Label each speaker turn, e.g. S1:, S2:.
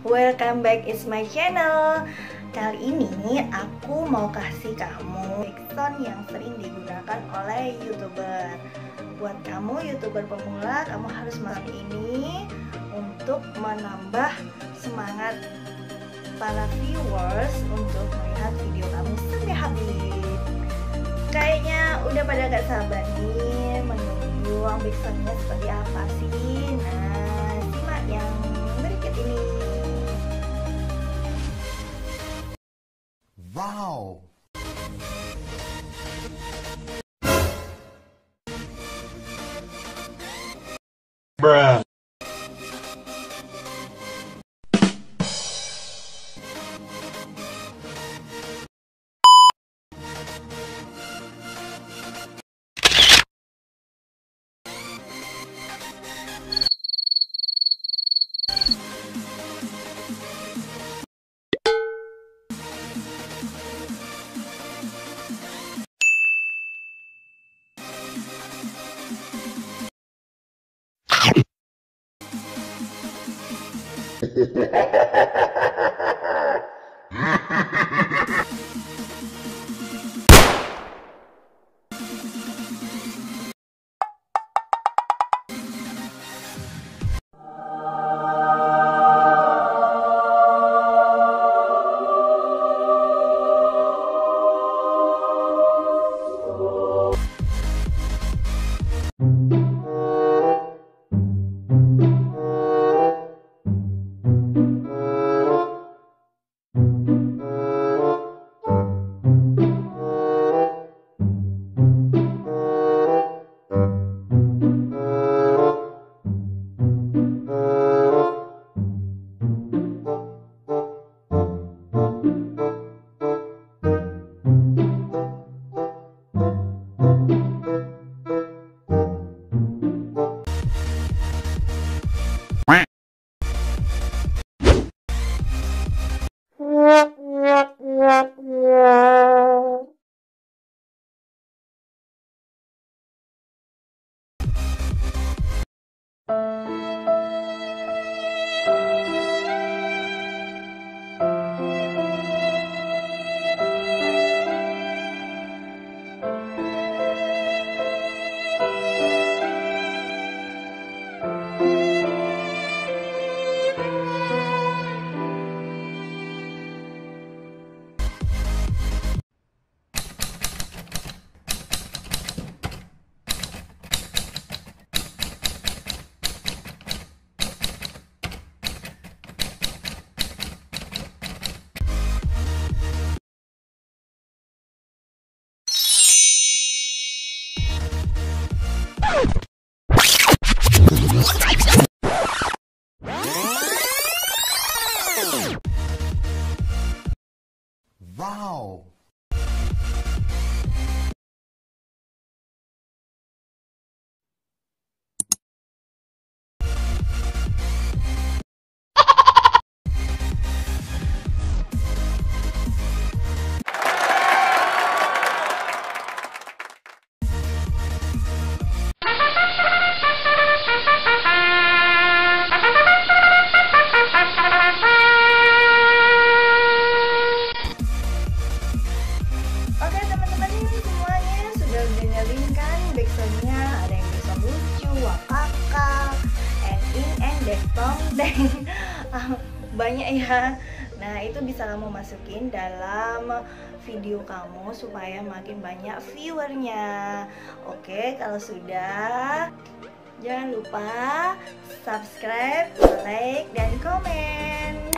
S1: welcome back is my channel. Kali ini aku mau kasih kamu backsound yang sering digunakan oleh YouTuber. Buat kamu YouTuber pemula, kamu harus melakukan ini untuk menambah semangat para viewers untuk melihat video kamu sampai habis. Kayaknya udah pada gak sabar nih menunggu backsoundnya seperti apa sih. Nah, simak yang berikut ini.
S2: Wow. Bruh. Wow.
S1: Oke teman-teman, semuanya sudah dengerin kan backsoundnya? Ada yang backsound lucu, wakakak, and deng. Banyak ya. Nah, itu bisa kamu masukin dalam video kamu supaya makin banyak viewernya. Oke, kalau sudah, jangan lupa subscribe, like, dan komen.